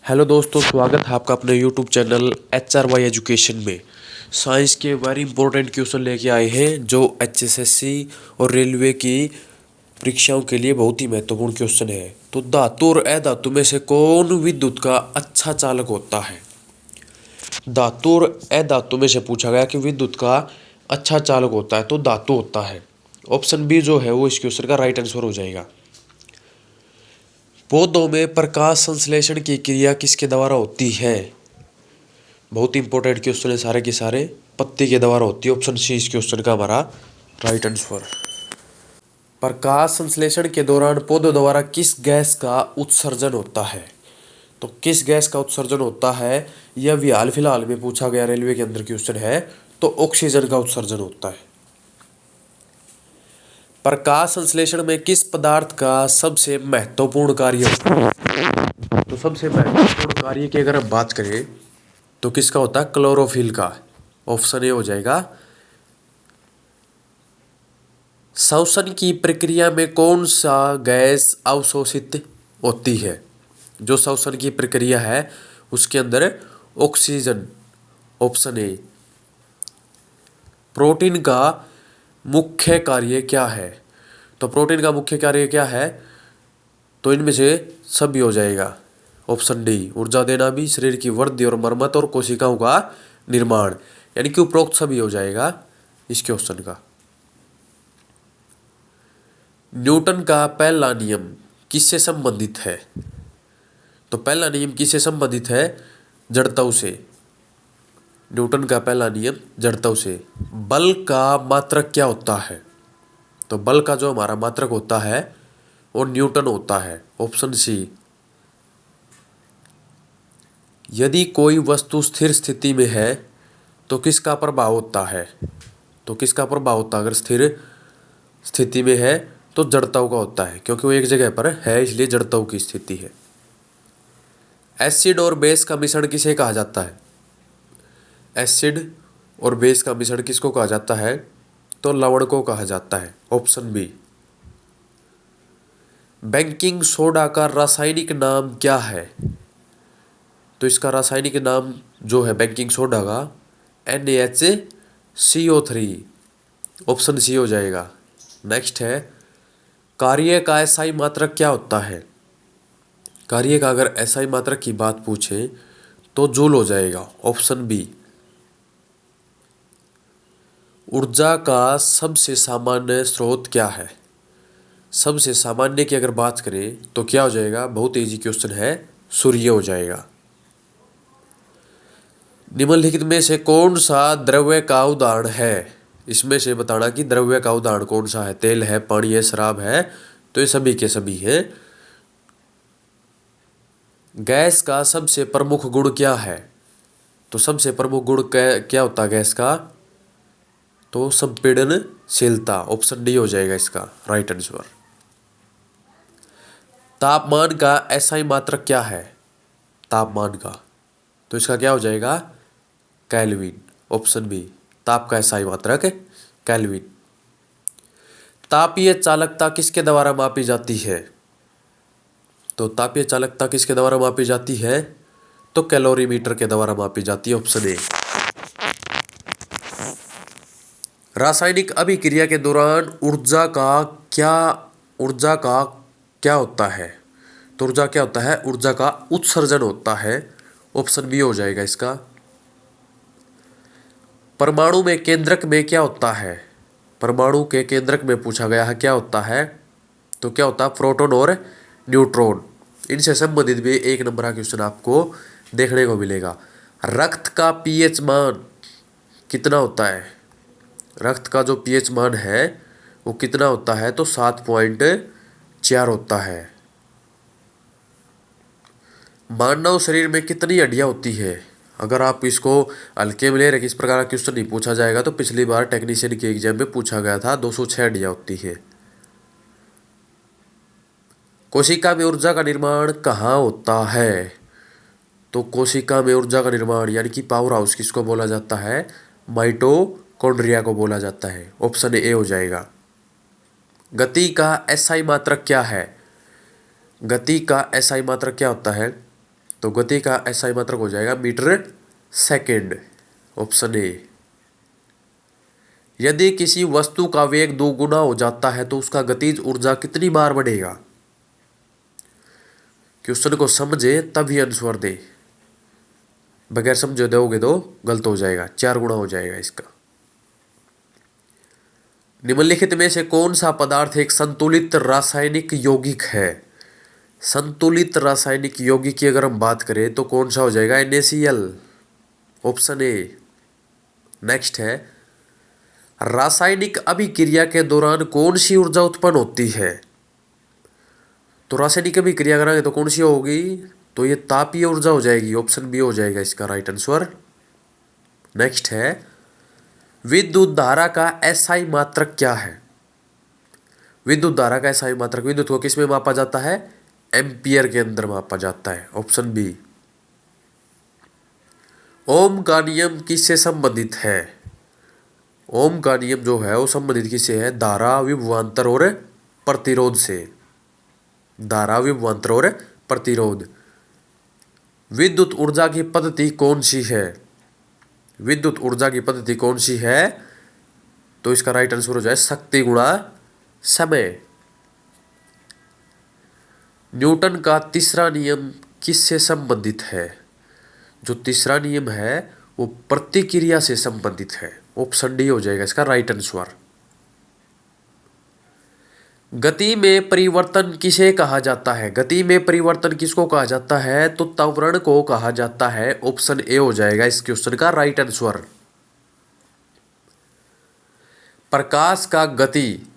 Hello दोस्तों, स्वागत है आपका अपने यूट्यूब चैनल HRY एजुकेशन में। साइंस के वेरी इंपॉर्टेंट क्वेश्चन लेके आए हैं जो HSSC और रेलवे की परीक्षाओं के लिए बहुत ही महत्वपूर्ण क्वेश्चन है। तो धातु और अधातु में से कौन विद्युत का अच्छा चालक होता है? धातु और अधातु में से पूछा गया कि विद्युत का अच्छा चालक होता है तो धातु होता है। ऑप्शन बी जो है वो इस क्वेश्चन का राइट आंसर हो जाएगा। पौधों में प्रकाश संश्लेषण की क्रिया किसके द्वारा होती है? बहुत इंपॉर्टेंट क्वेश्चन है सारे के सारे। पत्ती के द्वारा होती है। ऑप्शन सी इस क्वेश्चन का हमारा राइट आंसर। प्रकाश संश्लेषण के दौरान पौधों द्वारा किस गैस का उत्सर्जन होता है? तो किस गैस का उत्सर्जन होता है यह भी हाल फिलहाल में पूछा गया रेलवे के अंदर क्वेश्चन है। तो ऑक्सीजन का उत्सर्जन होता है। प्रकाश संश्लेषण में किस पदार्थ का सबसे महत्वपूर्ण कार्य होता है? तो सबसे महत्वपूर्ण कार्य की अगर हम बात करें तो किसका होता है? क्लोरोफिल का। ऑप्शन ए हो जाएगा। श्वसन की प्रक्रिया में कौन सा गैस अवशोषित होती है? जो श्वसन की प्रक्रिया है उसके अंदर ऑक्सीजन। Option A. प्रोटीन का मुख्य कार्य क्या है? तो प्रोटीन का मुख्य कार्य क्या है? तो इनमें से सभी हो जाएगा। Option D. ऊर्जा देना भी, शरीर की वृद्धि और मरम्मत और कोशिकाओं का निर्माण, यानी कि उपरोक्त सभी हो जाएगा इस क्वेश्चन का। न्यूटन का पहला नियम किससे संबंधित है? तो पहला नियम किससे संबंधित है? जड़त्व से। न्यूटन का पहला नियम जड़त्व से। बल का मात्रक क्या होता है? तो बल का जो हमारा मात्रक होता है वो न्यूटन होता है। Option C. यदि कोई वस्तु स्थिर स्थिति में है तो किसका प्रभाव होता है? तो किसका प्रभाव होता है? अगर स्थिर स्थिति में है तो जड़त्व का होता है, क्योंकि वो एक जगह पर है इसलिए जड़त्व की स्थिति है। एसिड और बेस का मिश्रण किसे कहा जाता है? एसिड और बेस का मिश्रण किसको कहा जाता है? तो लवण को कहा जाता है। Option B. बेकिंग सोडा का रासायनिक नाम क्या है? तो इसका रासायनिक नाम जो है बेकिंग सोडा का NaHCO3। ऑप्शन सी हो जाएगा। नेक्स्ट है, कार्य का एसआई मात्रक क्या होता है? कार्य का अगर एसआई मात्रक की बात पूछे तो जूल हो जाएगा। Option B. ऊर्जा का सबसे सामान्य स्रोत क्या है? सबसे सामान्य की अगर बात करें तो क्या हो जाएगा? बहुत इजी क्वेश्चन है, सूर्य हो जाएगा। निम्नलिखित में से कौन सा द्रव्य का उदाहरण है? इसमें से बताना कि द्रव्य का उदाहरण कौन सा है। तेल है, पानी है, शराब है, तो ये सभी के सभी है। गैस का सबसे प्रमुख गुण क्या है? तो सबसे प्रमुख गुण क्या होता है गैस का? तो संपीड़नशीलता। ऑप्शन डी हो जाएगा इसका राइट आंसर। तापमान का एसआई मात्रक क्या है? तापमान का, तो इसका क्या हो जाएगा? केल्विन। Option B. ताप का एसआई मात्रक केल्विन। तापीय चालकता किसके द्वारा मापी जाती है? तो तापीय चालकता किसके द्वारा मापी जाती है? तो कैलोरीमीटर के द्वारा मापी जाती है। Option A. रासायनिक अभिक्रिया के दौरान ऊर्जा का क्या होता है? तो ऊर्जा क्या होता है? ऊर्जा का उत्सर्जन होता है। ऑप्शन बी हो जाएगा इसका। परमाणु में केंद्रक में क्या होता है? परमाणु के केंद्रक में पूछा गया है क्या होता है? तो क्या होता है? प्रोटॉन और न्यूट्रॉन। इनसे संबंधित भी एक नंबर का क्वेश्चन आपको देखने को मिलेगा। रक्त का पीएच मान कितना होता है? रक्त का जो पीएच मान है वो कितना होता है? तो 7.4 होता है। मानव शरीर में कितनी हड्डियां होती है? अगर आप इसको हल्के में ले रहे किस प्रकार का क्वेश्चन नहीं पूछा जाएगा तो पिछली बार टेक्नीशियन के एग्जाम में पूछा गया था। 206 हड्डियां होती है। कोशिका में ऊर्जा का निर्माण कहाँ होता है? तो कोशिका में ऊर्जा का निर्माण यानी कि पावर हाउस किसको बोला जाता है? माइटोकॉन्ड्रिया को बोला जाता है। ऑप्शन ए हो जाएगा। गति का एसआई मात्रक क्या है? गति का एसआई मात्रक क्या होता है? तो गति का SI मात्रक हो जाएगा मीटर सेकेंड, ऑप्शन ए। यदि किसी वस्तु का वेग 2 गुना हो जाता है तो उसका गतिज ऊर्जा कितनी बार बढ़ेगा? क्वेश्चन को समझे तभी आंसर दे, बगैर समझे दोगे तो गलत हो जाएगा, 4 गुना हो जाएगा इसका। निम्नलिखित में से कौन सा पदार्थ एक संतुलित रासायनिक यौगिक है? संतुलित रासायनिक यौगिक की अगर हम बात करें तो कौन सा हो जाएगा? NaCl, option A. नेक्स्ट है, रासायनिक अभिक्रिया के दौरान कौन सी ऊर्जा उत्पन्न होती है? तो रासायनिक अभिक्रिया करेंगे तो कौन सी होगी? तो ये तापीय ऊर्जा हो जाएगी, ऑप्शन बी हो जाएगा इसका राइट आंसर। नेक्स्ट है, विद्युत धारा का SI मात्रक क्या है? विद्युत धारा का SI मात्रक, विद्युत को किस में मापा जाता है? एम्पियर के अंदर मापा जाता है, ऑप्शन बी। ओम का नियम किससे संबंधित है? ओम का नियम जो है वो संबंधित किससे है? धारा, विभवांतर और प्रतिरोध से। धारा, विभवांतर और प्रतिरोध। विद्युत ऊर्जा की पद्धति कौन सी है? विद्युत ऊर्जा की पद्धति कौन सी है? तो इसका राइट आंसर हो जाए शक्ति गुणा समय। न्यूटन का तीसरा नियम किससे संबंधित है? जो तीसरा नियम है वो प्रतिक्रिया से संबंधित है, ऑप्शन डी हो जाएगा इसका राइट आंसर। गति में परिवर्तन किसे कहा जाता है? गति में परिवर्तन किसको कहा जाता है? तो त्वरण को कहा जाता है, ऑप्शन ए हो जाएगा इस क्वेश्चन का राइट आंसर। प्रकाश का गति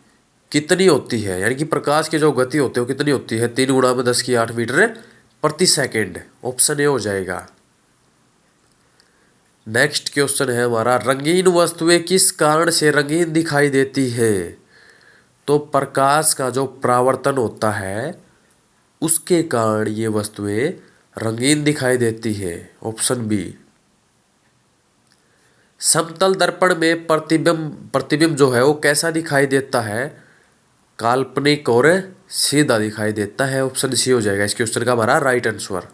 कितनी होती है? यानी कि प्रकाश की जो गति होती है वो कितनी होती है? 3 गुणा में 10 की 8 मीटर प्रति सेकेंड, ऑप्शन ए हो जाएगा। नेक्स्ट क्वेश्चन है हमारा, रंगीन वस्तुएं किस कारण से रंगीन दिखाई देती है? तो प्रकाश का जो परावर्तन होता है उसके कारण ये वस्तुएं रंगीन दिखाई देती है, ऑप्शन बी। समतल दर्पण में प्रतिबिंब जो है वो कैसा दिखाई देता है? काल्पनिक और सीधा दिखाई देता है, ऑप्शन सी हो जाएगा इस क्वेश्चन का हमारा राइट आंसर।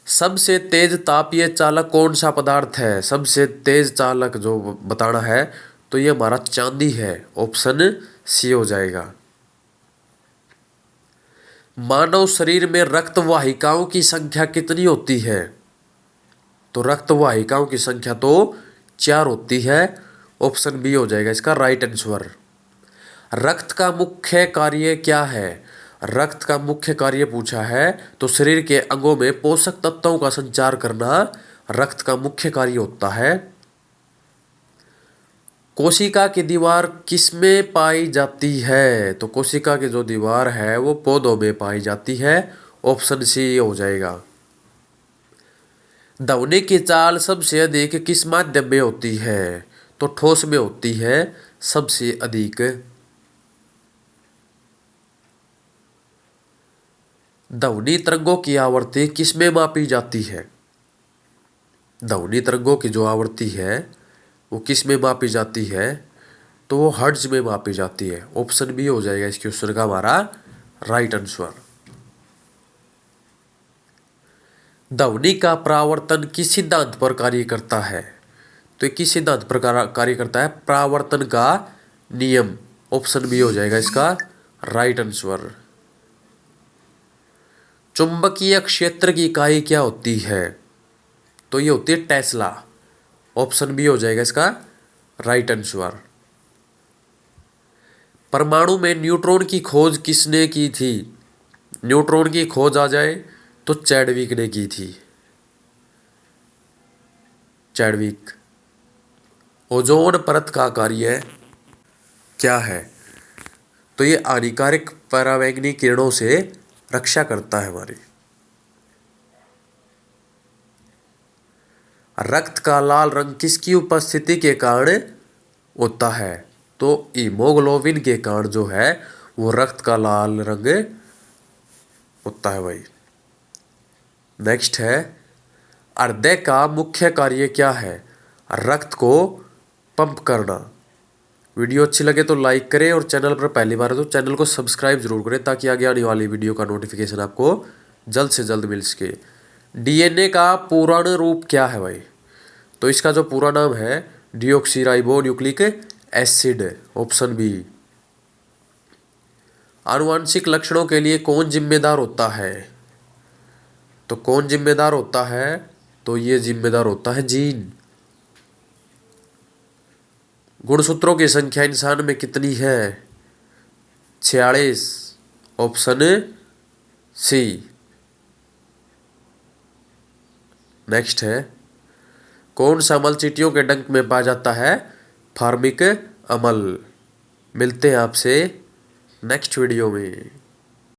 सबसे तेज तापीय चालक कौन सा पदार्थ है? सबसे तेज चालक जो बताना है तो ये हमारा चांदी है, ऑप्शन सी हो जाएगा। मानव शरीर में रक्त वाहिकाओं की संख्या कितनी होती है? तो रक्त वाहिकाओं की संख्या तो 4 होती है, ऑप्शन बी हो जाएगा इसका राइट आंसर। रक्त का मुख्य कार्य क्या है? रक्त का मुख्य कार्य पूछा है तो शरीर के अंगों में पोषक तत्वों का संचार करना रक्त का मुख्य कार्य होता है। कोशिका की दीवार किसमें पाई जाती है? तो कोशिका की जो दीवार है वो पौधों में पाई जाती है, ऑप्शन सी हो जाएगा। ध्वनि की चाल सबसे अधिक किस माध्यम में होती है? तो ठोस में होती है सबसे अधिक। ध्वनि तरंगों की आवृत्ति किस में मापी जाती है? ध्वनि तरंगों की जो आवृत्ति है वो किस में मापी जाती है? तो वो हर्ट्ज में मापी जाती है, ऑप्शन बी हो जाएगा इस क्वेश्चन का हमारा राइट आंसर। ध्वनि का परावर्तन किस सिद्धांत पर कार्य करता है? तो किस सिद्धांत पर कार्य करता है? परावर्तन का नियम, ऑप्शन बी हो जाएगा इसका राइट आंसर। चुंबकीय क्षेत्र की इकाई क्या होती है? तो ये होती है टेस्ला, ऑप्शन बी हो जाएगा इसका राइट आंसर। परमाणु में न्यूट्रॉन की खोज किसने की थी? न्यूट्रॉन की खोज आ जाए तो चैडविक ने की थी, चैडविक। ओजोन परत का कार्य क्या है? तो ये हानिकारक पराबैंगनी किरणों से रक्षा करता है हमारी। रक्त का लाल रंग किसकी उपस्थिति के कारण होता है? तो हीमोग्लोबिन के कारण जो है वो रक्त का लाल रंग होता है भाई। नेक्स्ट है, हृदय का मुख्य कार्य क्या है? रक्त को पंप करना। वीडियो अच्छी लगे तो लाइक करें और चैनल पर पहली बार है तो चैनल को सब्सक्राइब जरूर करें ताकि आगे आने वाली वीडियो का नोटिफिकेशन आपको जल्द से जल्द मिल सके। डीएनए का पुराना रूप क्या है भाई? तो इसका जो पूरा नाम है deoxyribo nucleic acid, option B. आनुवांशिक लक्षणों के लिए कौन जिम्मेदार होता है? तो कौन जिम्मेदार होता है? तो ये जिम्मेदार होता है जीन। गुणसूत्रों की संख्या इंसान में कितनी है? 46, ऑप्शन सी। नेक्स्ट है, कौन सा अम्ल चींटियों के डंक में पाया जाता है? फार्मिक अम्ल। मिलते हैं आपसे नेक्स्ट वीडियो में।